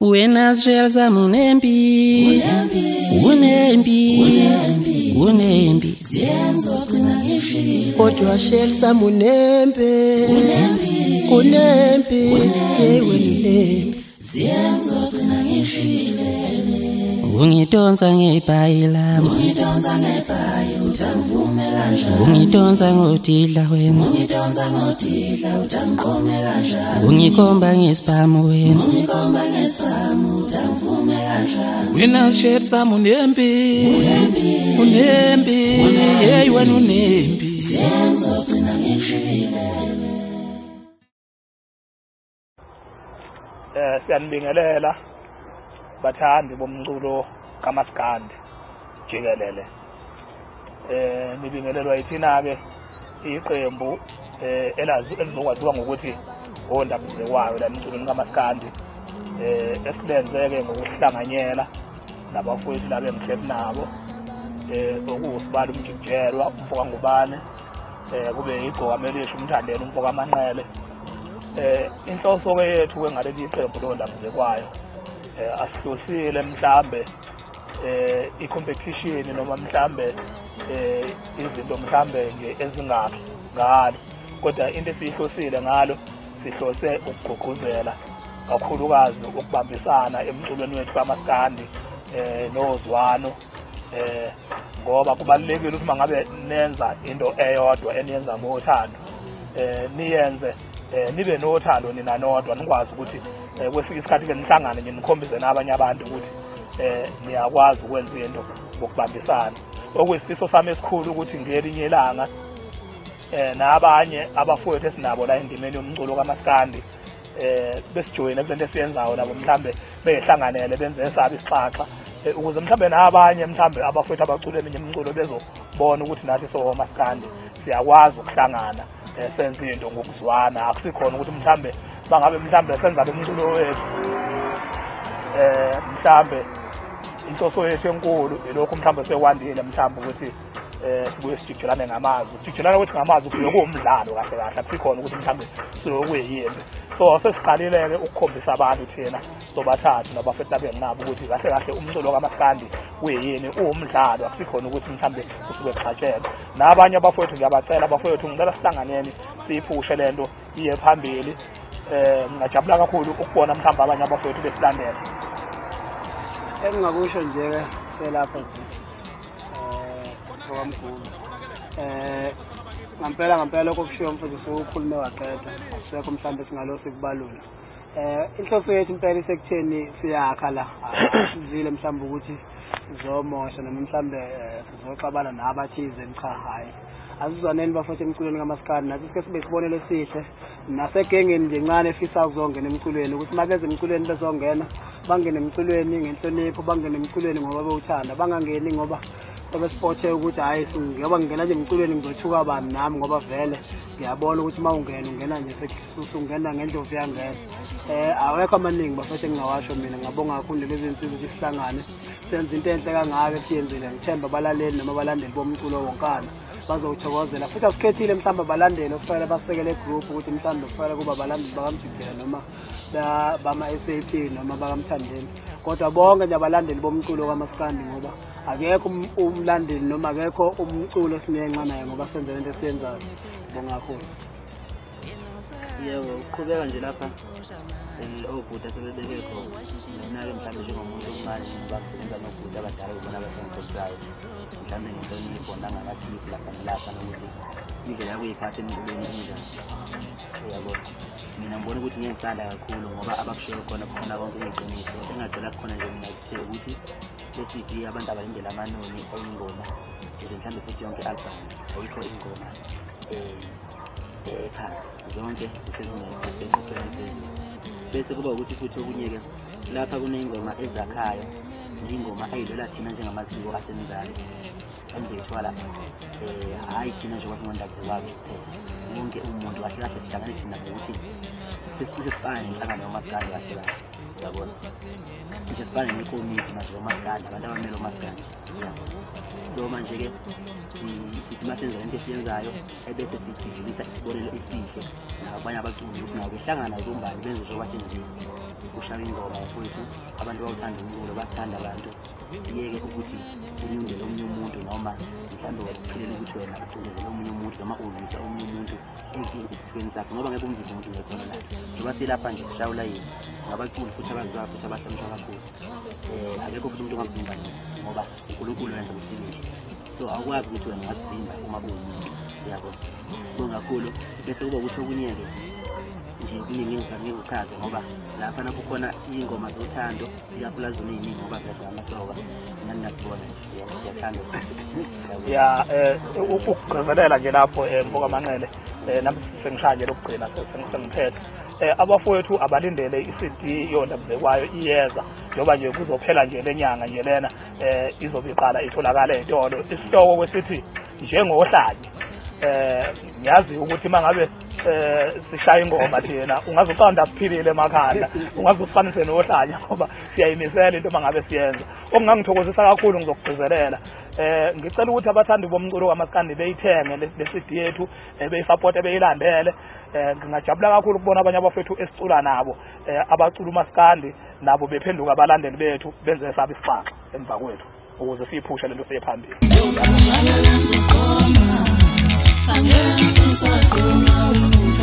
Wena shelza munembi unembi siyenzogcina ngishilo kodwa shelza munembe unembi yewe ninembi siyenzogcina ngishilele ungidonsa ngebhayi lami utangivume kanjani ungidonsa ngodidla wena ungidonsa ngodidla utangiqome kanjani ungikhomba ngesibhamu wena utangivume kanjani wena shelza munembi unembi yewe unembi siyenzogcina ngishilele siyanibingelela bathandi bomculo kaMaskandi jikelele. Nibingelelwa yithina ke iqembu elizokwaziwa ngokuthi ondabuzekwayo la emculweni kaMaskandi esilenzeke ngokuhlanganyela nabafowethu laba engithethe nabo okuwusibala umjijelwa umfoka ngubane kube igqokamelisha umthandeni umfoka amanqele. Inhloso ke yethu kwengaleli qembu londabuzekwayo asihlosile mhlambe i-competition noma mhlambe izinto mhlambe nje ezingakho ngalo, kodwa into esihlosile ngalo sihlose ukugqugquzela kakhulukazi ukubambisana emculweni wethu kaMaskandi nozwano, ngoba kubalulekile ukuthi mangabe nenza into eyodwa eniyenza ngothando niyenze nibe nothando nina nodwa, nikwazi ukuthi kwesike isikhathi ke nihlangane nje nikhombise nabanye abantu ukuthi niyakwazi ukwenza into ngokubambisana. Okuyisifiso sami esikhulu ukuthi ngelinye ilanga nabanye abafowethu esinabo la endimeni yomculo kaMaskandi besijoyine kulento esiyenzayo nabo mhlambe behlanganele benze esabi isixaxa ukuze mhlambe nabanye mhlambe abafowethu abacula eminye imiculo bezobona ukuthi nathi somaskandi siyakwazi ukuhlangana senze into ngokuzwana. Akusikhona ukuthi mhlambe bangabe mhlambe senza umculo wethu mhlambe inhloso yethu enkulu ilokhu mhlambe sekwandile mhlambe ukuthi sibuye sijijelane ngamazwi. Sijijelana ukuthi ngamazwi kuloku umdlalo kahle kahle, akusikhona ukuthi mhlambe silokuyiyimbi. So sesiqalile ke ukukhombisa abantu thina sobathathu nabafethu labenginabo ukuthi kahle kahle umculo kaMaskandi uyini, uwumdlalo, akusikhona ukuthi mhlambe usuke exhatshela. Nabanye abafowethu ngiyabacela abafowethu ngicela sihlanganeni siyiphushe lento iye phambili. Ngingajabula kakhulu ukubona mhlambe abanye abafowethu besilandela. Engingakusho nje ke lapha nje ngokwamkhulu ngampela lokho kushiwo mfundisi ukhulume waqeda sekho mhlambe singalo sikubalula. Inhloso yethu impela isekutheni siyakha la sizile mhlambe ukuthi zomosha noma mhlambe sizoxabana nabathize cha hayi asizwaneni bafethu emculweni kaMaskandi nathi sike sibe isibonelo esihle nasegengeni nje ncane efisa ukuzongena emculweni ukuthi mabeze emculweni bezongena bangene emculweni ngenhlonipho, bangene emculweni ngoba bewuthanda, bangangeni ngoba sebesipothe ukuthi hayi ngoba ngingena nje emculweni ngizothuka bani nami ngoba vele ngiyabona ukuthi ungena nje sekususa ungena ngendlovu yangena. Awekho amaningi bafethu engingawasho mina. Ngabonga kakhulu lezi zinsuku ukuthi sihlangane senze into enhle kangaka siyenzile. Ngithemba abalaleli noma abalandeli bomculo wonkana bazowuthokozela futhi asikhethile mhlawumbe abalandeli okufanele basekele group ukuthi mhlawumbe kufanele kuba abalandeli bakamjikela noma bama-SAP noma bakamthandeni, kodwa bonke nje abalandeli bomculo kaMaskandi ngoba akekho umlandeli noma akekho umculo sinenxa naye ngoba senze lento esiyenzayo. Bonga kakhulu. Yebo, uqhubeka nje lapha obhuda sebebeke khona naye mhlawumbe njengomuntu omncane basebenza nobhuda abadala ubona abasenkosayo mhlawumbe ngenhlonipho nangamathiphu lapha nalapha nokuthi indlela yakuyiphatha emculweni enjani. Uyabona, mina ngibona ukuthi ngiyesala kakhulu ngoba abakushiyo khona khona konke ngeqiniso. Engagcela khona nje mina ukuthi lesithi abantu abayindlela amanoni oyingoma mhlawumbe futhi yonke album ayikho ingoma zonke bese kuba ukuthi futhi okunye-ke lapha kuney'ngoma ezakhayo iy'ngoma ayidlala thina njengamasiko asemzali engiyithwala hhayi thina njengoba singondabuzekwayo kuphela. Wonke umuntu kahle kahle sihlangane thina ngokuthi sesifane nenhlangano yoMaskandi kahle kahle. Uyabona, sesifane nekomiti manje yoMaskandi, abantu abamele uMaskandi. So manje-ke sithi masenza lento esiyenzayo ebese sijikilisa isibonelo esihle nabanye abaculi ukuthi nabo behlangana zombani benze njengoba senzile. ushaya ingoma mfowethu abantu bawuthanda umculo bathanda abantu iyeke ukuthi unyundele omunye umuntu noma mhlawumbe waphilela ukuthi wena ucindezele omunye umuntu noma uzisa omunye umuntu ezimpilweni zakhe ngoba ngeke umzise umuntu ngekhona la ngoba silapha nje sishawula yini ngabaculi futhi abaziwa futhi abahlonishwa kakhulu akekho futhi umuntu ongavimba ngoba uNkulunkulu wenza umsebenzi so akwazi ukuthi wena ungazivimba uma buwumuntu uyabona kungakhulu bese kuba ukuthi okunyeke nje kuningi ngikuchaze ngoba lapha napho khona ingoma zothando iyaphulaza uningi ngoba vele amasoka nginanakubona ngiyathanda ukugqizelela nje lapho mfoka Manqele nami sengishaya lokugcina sengiphethe abafowethu abalindele iCD yonda mbekwayo iyeza njoba nje kuzophela nje lenyanga nje lena izobe iqala itholakala ezitolo isihloko kwesithi njengohlanje ngiyazi ukuthi mangabe sishaya ingoma thina ungazoqanda siphilile emakhanda ungazofanise nohlanya ngoba siyayimisela into mangabe siyenza okungangithokozisa kakhulu ngizokugcizelela ngicela ukuthi abathandi bomculo kaMaskandi beyithenge le-CD yethu beyisupport beyilandele ngingajabula kakhulu ukubona abanye abafethu esicula nabo abacula uMaskandi nabo bephenduka abalandeli bethu benze sabe isixaxa emva kwethu ukuze siyiphushe lento sephambili Angeke ngisagoma